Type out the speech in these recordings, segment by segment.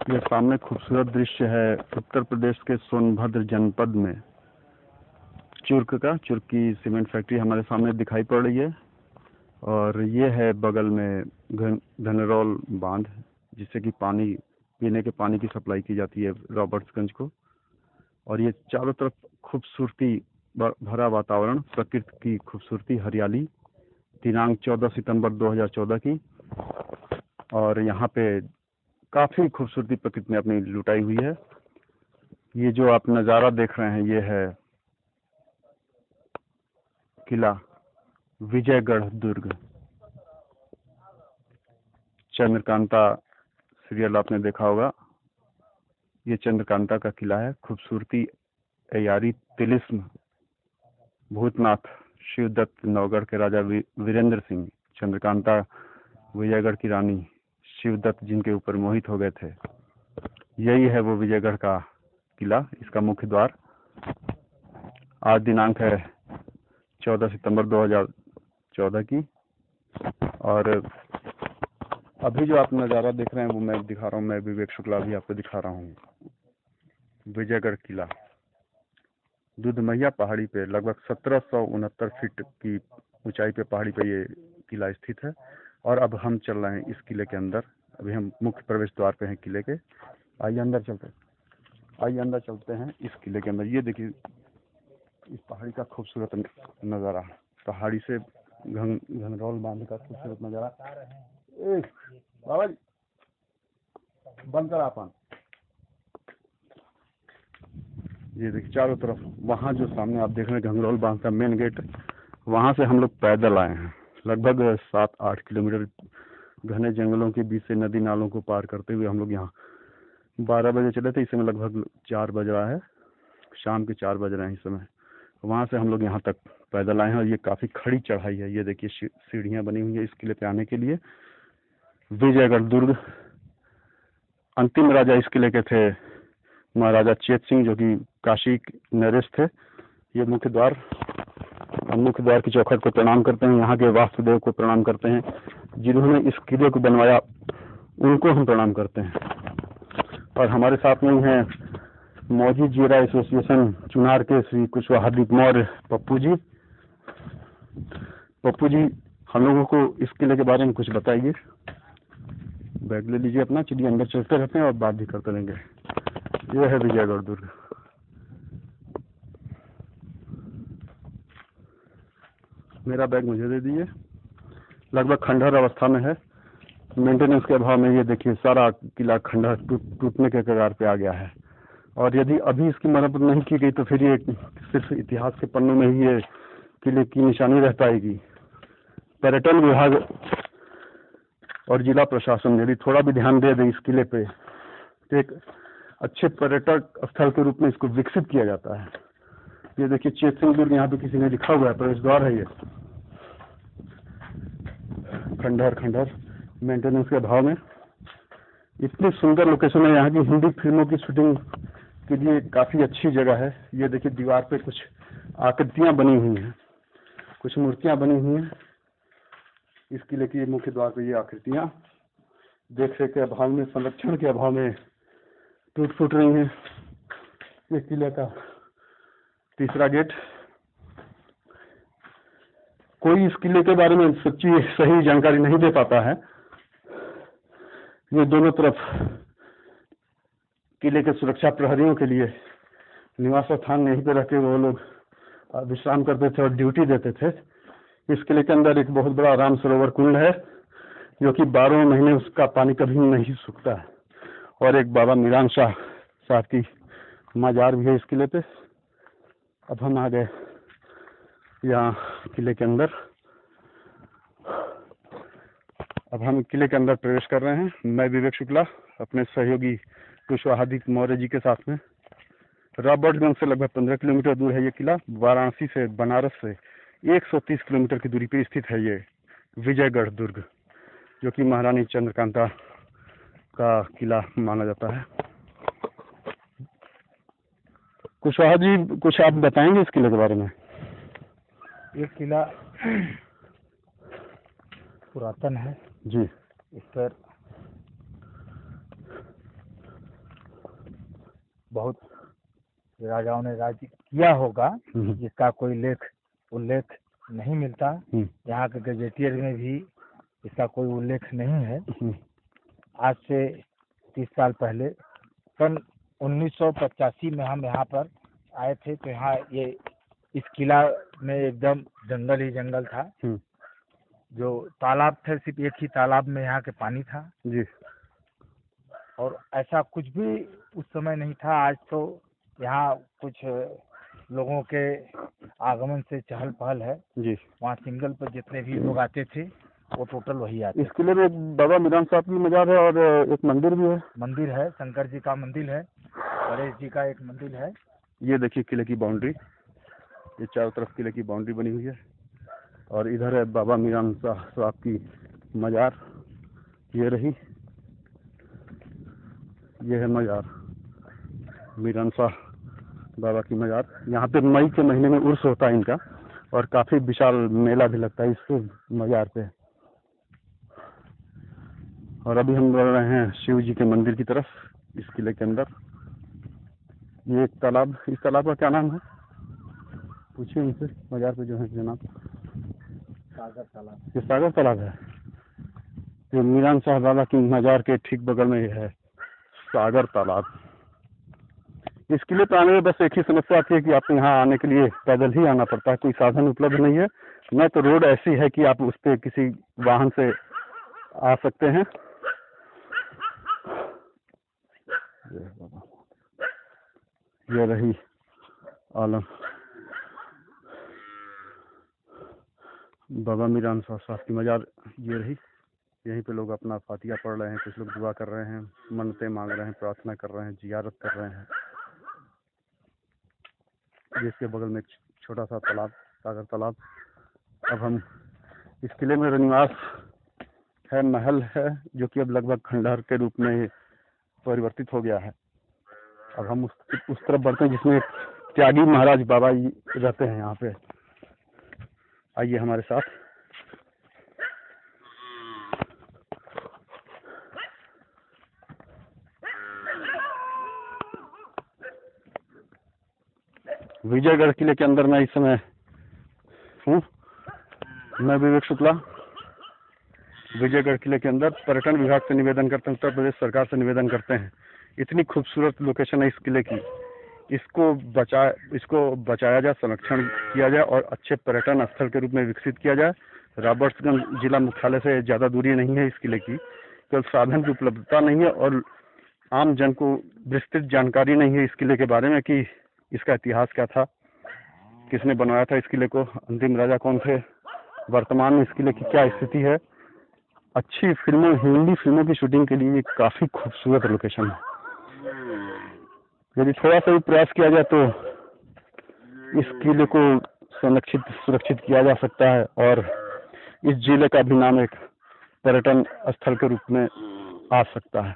ये सामने खूबसूरत दृश्य है उत्तर प्रदेश के सोनभद्र जनपद में चुर्क की सीमेंट फैक्ट्री हमारे सामने दिखाई पड़ रही है। और ये है बगल में धनरौल बांध, जिससे कि पानी पीने के पानी की सप्लाई की जाती है रॉबर्ट्सगंज को। और ये चारों तरफ खूबसूरती भरा वातावरण, प्रकृति की खूबसूरती, हरियाली। दिनांक 14 सितंबर 2014 की। और यहाँ पे काफ़ी खूबसूरती प्रकृति ने अपनी लुटाई हुई है। ये जो आप नज़ारा देख रहे हैं ये है किला विजयगढ़ दुर्ग। चंद्रकांता सीरियल आपने देखा होगा, ये चंद्रकांता का किला है। खूबसूरती, अयारी, तिलिस्म, भूतनाथ, शिवदत्त नौगढ़ के राजा वीरेंद्र सिंह, चंद्रकांता विजयगढ़ की रानी शिवदत्त जिनके ऊपर मोहित हो गए थे। यही है वो विजयगढ़ का किला, इसका मुख्य द्वार। आज दिनांक है 14 सितंबर 2014 की। और अभी जो आप नज़ारा देख रहे हैं वो मैं दिखा रहा हूँ, मैं विवेक शुक्ला भी आपको दिखा रहा हूँ। विजयगढ़ किला दूधमैया पहाड़ी पे लगभग 1769 फीट की ऊंचाई पे पहाड़ी पे ये किला स्थित है। और अब हम चल रहे हैं इस किले के अंदर। अभी हम मुख्य प्रवेश द्वार पे हैं किले के। आइए अंदर चलते हैं इस किले के अंदर। ये देखिए इस पहाड़ी का खूबसूरत नज़ारा, पहाड़ी से घनरौल बांध का खूबसूरत नज़ारा। बाबा जी बंद कर आपन। ये देखिए चारों तरफ, वहाँ जो सामने आप देख रहे हैं घंगरौल बांध का मेन गेट, वहाँ से हम लोग पैदल आए हैं। लगभग 7-8 किलोमीटर घने जंगलों के बीच से नदी नालों को पार करते हुए हम लोग यहाँ 12 बजे चले थे। इस समय लगभग 4 बज रहा है, शाम के 4 बज रहे हैं इस समय। वहाँ से हम लोग यहाँ तक पैदल आए हैं। और ये काफ़ी खड़ी चढ़ाई है। ये देखिए सीढ़ियाँ बनी हुई है इस किले पे आने के लिए। विजयगढ़ दुर्ग, अंतिम राजा इस किले के थे महाराजा चेत सिंह, जो कि काशी नरेश थे। ये मुख्य द्वार, हम मुख्य द्वार की चौखट को प्रणाम करते हैं। यहाँ के वास्तुदेव को प्रणाम करते हैं, जिन्होंने इस किले को बनवाया उनको हम प्रणाम करते हैं। और हमारे साथ में हैं मौजी जीरा एसोसिएशन चुनार के श्री कुशवाहादीप मौर्य पप्पू जी। हम लोगों को इस किले के बारे में कुछ बताइए। बैग ले लीजिए अपना, चलिए अंदर चलते रहते हैं और बात भी करते रहेंगे। ये है विजयगढ़ दुर्ग। मेरा बैग मुझे दे दीजिए। लगभग खंडहर अवस्था में है, मेंटेनेंस के अभाव में ये देखिए सारा किला खंडहर टूटने के कगार पे आ गया है। और यदि अभी इसकी मरम्मत नहीं की गई तो फिर ये सिर्फ इतिहास के पन्नों में ही ये किले की निशानी रह पाएगी। पर्यटन विभाग और जिला प्रशासन यदि थोड़ा भी ध्यान दे इस किले पे, तो एक अच्छे पर्यटक स्थल के रूप में इसको विकसित किया जाता है। ये देखिए चेत सिंह दुर्ग यहाँ पे किसी ने लिखा हुआ है, प्रवेश द्वार है ये। खंडहर मेंटेनेंस के अभाव में। इतनी सुंदर लोकेशन है यहाँ की, हिंदी फिल्मों की शूटिंग के लिए काफ़ी अच्छी जगह है। ये देखिए दीवार पे कुछ आकृतियाँ बनी हुई हैं, कुछ मूर्तियाँ बनी हुई हैं। इस किले की मुख्य द्वार पे ये आकृतियाँ देख रेख के अभाव में, संरक्षण के अभाव में टूट फूट रही हैं। ये किले का तीसरा गेट। कोई इस किले के बारे में सच्ची सही जानकारी नहीं दे पाता है। ये दोनों तरफ किले के सुरक्षा प्रहरियों के लिए निवास स्थान, यहीं पे रह के वो लोग विश्राम करते थे और ड्यूटी देते थे। इस किले के अंदर एक बहुत बड़ा राम सरोवर कुंड है, जो कि 12 महीने उसका पानी कभी नहीं सूखता है। और एक बाबा मीरान शाह साहब की मजार भी है इस किले पे। अब हम आ गए यहाँ किले के अंदर। अब हम किले के अंदर प्रवेश कर रहे हैं। मैं विवेक शुक्ला अपने सहयोगी कुशवाहादीप मौर्य जी के साथ में। रॉबर्ट्सगंज से लगभग 15 किलोमीटर दूर है ये किला। वाराणसी से, बनारस से 130 किलोमीटर की दूरी पर स्थित है ये विजयगढ़ दुर्ग, जो कि महारानी चंद्रकांता का किला माना जाता है। कुशवाहा जी कुछ आप बताएंगे इस किले के बारे में? ये किला पुरातन है जी। इस पर बहुत राजाओं ने राज्य किया होगा, जिसका कोई उल्लेख नहीं मिलता। यहाँ के गजेटियर में भी इसका कोई उल्लेख नहीं है। आज से 30 साल पहले सन 1985 में हम यहाँ पर आए थे, तो यहाँ इस किला में एकदम जंगल ही जंगल था। जो तालाब थे, सिर्फ एक ही तालाब में यहाँ के पानी था जी, और ऐसा कुछ भी उस समय नहीं था। आज तो यहाँ कुछ लोगों के आगमन से चहल पहल है जी। वहाँ सिंगल पर जितने भी लोग आते थे वो टोटल वही आते। इस किले में बाबा मीरान साहब की मजार है और एक मंदिर भी है। मंदिर है, शंकर जी का मंदिर है, गणेश जी का एक मंदिर है। ये देखिए किले की बाउंड्री, ये चारों तरफ किले की बाउंड्री बनी हुई है, और इधर है बाबा मीरान साहब की मजार। ये रही, ये है मजार मीरान साहब बाबा की मजार। यहाँ पे मई के महीने में उर्स होता है इनका, और काफी विशाल मेला भी लगता है इस मजार पे। और अभी हम बढ़ रहे हैं शिव जी के मंदिर की तरफ, इस किले के अंदर। ये एक तालाब, इस तालाब का क्या नाम है पूछिए उनसे, मजार पे जो है जनाब। सागर तालाब। ये सागर तालाब है। ये मीरान साहब बाबा की मजार के ठीक बगल में है सागर तालाब। इस किले पर आने में बस एक ही समस्या आती है कि आपको यहाँ आने के लिए पैदल ही आना पड़ता है, कोई साधन उपलब्ध नहीं है। न तो रोड ऐसी है कि आप उस पर किसी वाहन से आ सकते हैं। ये रही आलम बाबा मीरान साहब की मजार। ये रही, यहीं पे लोग अपना फातिहा पढ़ रहे हैं, कुछ लोग दुआ कर रहे हैं, मन्नतें मांग रहे हैं, प्रार्थना कर रहे हैं, जियारत कर रहे हैं। जिसके बगल में एक छोटा सा तालाब, सागर तालाब। अब हम इस किले में रनिवास है, महल है, जो कि अब लगभग खंडहर के रूप में परिवर्तित हो गया है। अब हम उस तरफ बढ़ते हैं जिसमें त्यागी महाराज बाबा रहते हैं यहाँ पे। आइए हमारे साथ। विजयगढ़ किले के अंदर मैं इस समय हूँ। मैं विवेक शुक्ला विजयगढ़ किले के अंदर पर्यटन विभाग से निवेदन करते हैं, उत्तर प्रदेश सरकार से निवेदन करते हैं। इतनी खूबसूरत लोकेशन है इस किले की, इसको बचाया जाए, संरक्षण किया जाए और अच्छे पर्यटन स्थल के रूप में विकसित किया जाए। रॉबर्ट्सगंज जिला मुख्यालय से ज़्यादा दूरी नहीं है इस किले की, केवल साधन की उपलब्धता नहीं है और आम जन को विस्तृत जानकारी नहीं है इस किले के बारे में कि इसका इतिहास क्या था, किसने बनवाया था इस किले को, अंतिम राजा कौन थे, वर्तमान में इस किले की क्या स्थिति है। अच्छी फिल्मों, हिंदी फिल्मों की शूटिंग के लिए ये काफ़ी खूबसूरत लोकेशन है। यदि थोड़ा सा भी प्रयास किया जाए तो इस किले को सुरक्षित किया जा सकता है और इस जिले का भी नाम एक पर्यटन स्थल के रूप में आ सकता है।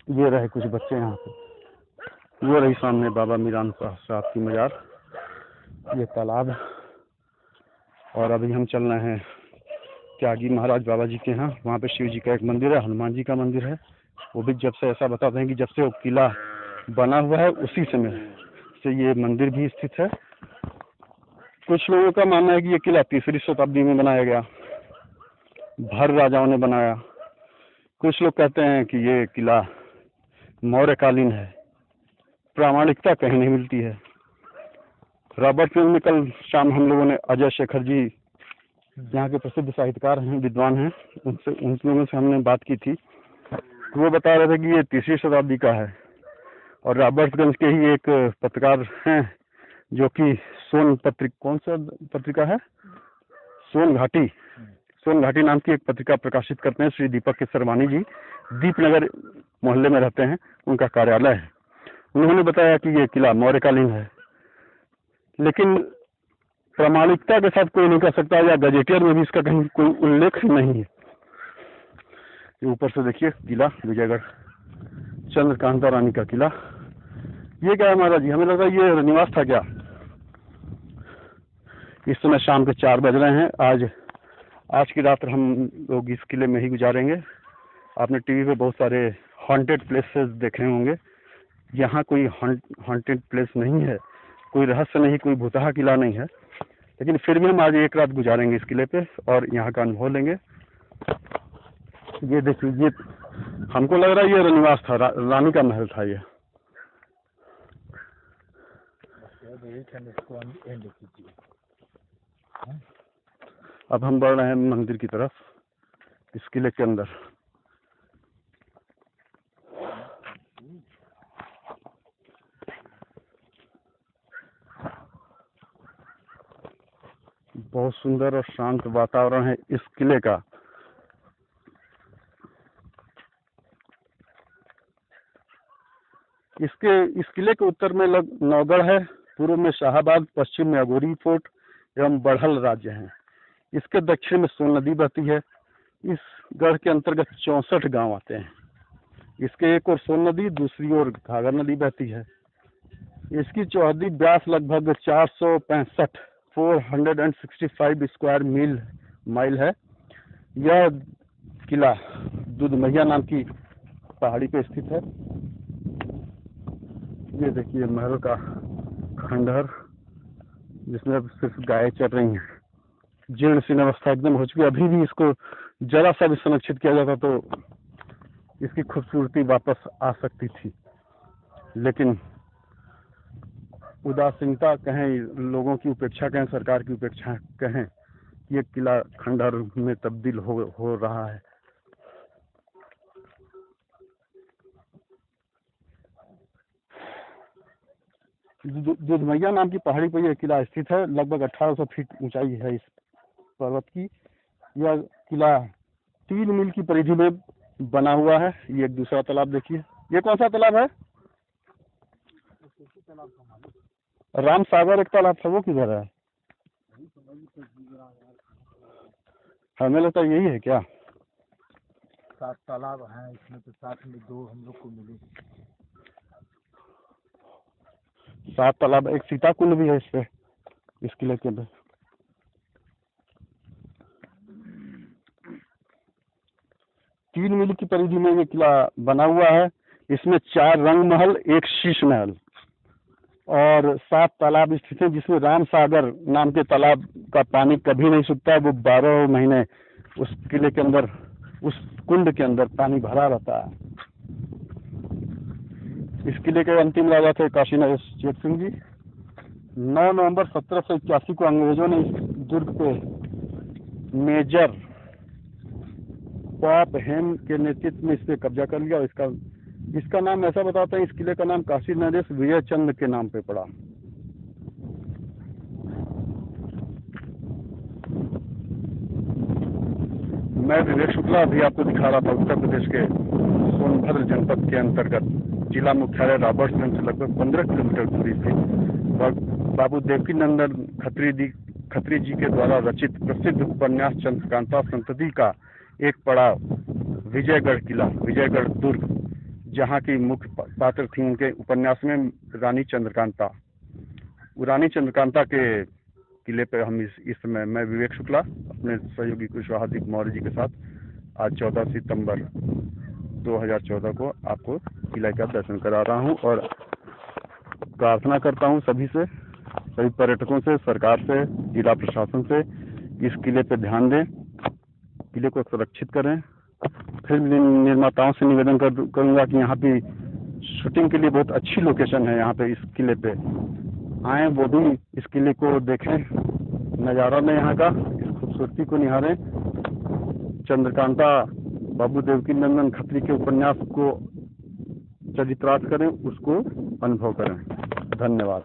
ये रहे कुछ बच्चे यहाँ पे, वो रही सामने बाबा मीरान साहब की मजार, ये तालाब। और अभी हम चल रहे हैं त्यागी महाराज बाबा जी के यहाँ। वहाँ पे शिव जी का एक मंदिर है, हनुमान जी का मंदिर है। वो भी जब से ऐसा बताते हैं कि जब से वो किला बना हुआ है उसी समय से ये मंदिर भी स्थित है। कुछ लोगों का मानना है कि ये किला 3री शताब्दी में बनाया गया, भर राजाओं ने बनाया। कुछ लोग कहते हैं कि ये किला मौर्यकालीन है। प्रामाणिकता कहीं नहीं मिलती है। रॉबर्ट्सगंज में कल शाम हम लोगों ने अजय शेखर जी, यहाँ के प्रसिद्ध साहित्यकार हैं, विद्वान हैं, उन लोगों से हमने बात की थी। वो बता रहे थे कि ये 3री शताब्दी का है। और रॉबर्ट्सगंज के ही एक पत्रकार हैं जो कि कौन सा पत्रिका है, सोन घाटी नाम की एक पत्रिका प्रकाशित करते हैं, श्री दीपक के सरवानी जी, दीपनगर मोहल्ले में रहते हैं, उनका कार्यालय है। उन्होंने बताया कि ये किला मौर्यकालीन है, लेकिन प्रामाणिकता के साथ कोई नहीं कह सकता, या गजेटियर में भी इसका कहीं कोई उल्लेख नहीं है। ऊपर से देखिए किला विजयगढ़, चंद्रकांता रानी का किला। ये क्या है महाराज जी, हमें लगा ये निवास था क्या। इस समय शाम के 4 बज रहे हैं। आज की रात हम लोग इस किले में ही गुजारेंगे। आपने टीवी पे बहुत सारे हॉन्टेड प्लेसेस देखे होंगे, यहाँ कोई हॉन्टेड प्लेस नहीं है, कोई रहस्य नहीं, कोई भूतहा किला नहीं है, लेकिन फिर भी हम आज एक रात गुजारेंगे इस किले पे और यहाँ का अनुभव लेंगे। ये देखिए, ये हमको लग रहा है ये रनिवास था, रानी का महल था ये। अब हम बढ़ रहे हैं मंदिर की तरफ, इस किले के अंदर। बहुत सुंदर और शांत वातावरण है इस किले का। इस किले के उत्तर में नौगढ़ है, पूर्व में शाहाबाद, पश्चिम में अघोरी फोर्ट एवं बड़हल राज्य हैं। इसके दक्षिण में सोन नदी बहती है। इस गढ़ के अंतर्गत 64 गांव आते हैं। इसके एक ओर सोन नदी, दूसरी ओर घाघर नदी बहती है। इसकी चौहदी व्यास लगभग 465 स्क्वायर माइल है। यह किला दूधमैया नाम की पहाड़ी पर स्थित है। ये देखिए महल का खंडहर, जिसमें अब सिर्फ गायें चर रही हैं। जीर्ण सी अवस्था एकदम हो चुकी है। अभी भी इसको जरा सा भी संरक्षित किया जाता तो इसकी खूबसूरती वापस आ सकती थी, लेकिन उदासीनता कहें, लोगों की उपेक्षा कहें, सरकार की उपेक्षा कहें, ये किला खंडहर में तब्दील हो रहा है। दूधमैया नाम की पहाड़ी पर यह किला स्थित है। लगभग 1800 फीट ऊंचाई है इस पर्वत की। यह किला 3 मील की परिधि में बना हुआ है। ये एक दूसरा तालाब देखिए, ये कौन सा तालाब है? राम सागर एक तालाब था, वो किधर है? हमें लगता यही है क्या? 7 तालाब हैं इसमें, तो 7 में 2 हम लोग को मिले। 7 तालाब, एक सीता कुंड भी है इस पे, इस किले के अंदर। तीन मील की परिधि में ये किला बना हुआ है। इसमें 4 रंग महल, 1 शीश महल और 7 तालाब स्थित हैं, जिसमें राम सागर नाम के तालाब का पानी कभी नहीं सूखता है। वो 12 महीने उस किले के अंदर, उस कुंड के अंदर पानी भरा रहता है। इस किले के अंतिम राजा थे काशी नरेश चेत सिंह जी। 9 नवंबर 1781 को अंग्रेजों ने इस दुर्ग पे मेजर पॉप हेम के नेतृत्व में इस पे कब्जा कर लिया। इसका नाम ऐसा बताता है, इस किले का नाम काशी नरेश विजय चंद के नाम पे पड़ा। मैं विवेक शुक्ला अभी आपको दिखा रहा था उत्तर प्रदेश के सोनभद्र जनपद के अंतर्गत जिला मुख्यालय रॉबर्ट्सगंज से लगभग 15 किलोमीटर दूरी पे बाबू देवकी नंदन खत्री जी के द्वारा रचित प्रसिद्ध उपन्यास चंद्रकांता संतति का एक पड़ाव विजयगढ़ किला, विजयगढ़ दुर्ग, जहाँ की मुख्य पात्र थी उनके उपन्यास में रानी चंद्रकांता। रानी चंद्रकांता के किले पे हम इस समय मैं विवेक शुक्ला अपने सहयोगी कुशवाहादीप मौर्य जी के साथ आज 14 सितंबर 2014 को आपको किले का दर्शन करा रहा हूँ और प्रार्थना करता हूँ सभी पर्यटकों से, सरकार से, जिला प्रशासन से, इस किले पे ध्यान दें, किले को सुरक्षित करें। फिल्म निर्माताओं से निवेदन करूंगा कि यहाँ पे शूटिंग के लिए बहुत अच्छी लोकेशन है। यहाँ पे इस किले पे आए, वो भी इस किले को देखें, नज़ारा में यहाँ का, इस खूबसूरती को निहारें, चंद्रकांता बाबू देवकी नंदन खत्री के उपन्यास को चरितार्थ करें, उसको अनुभव करें। धन्यवाद।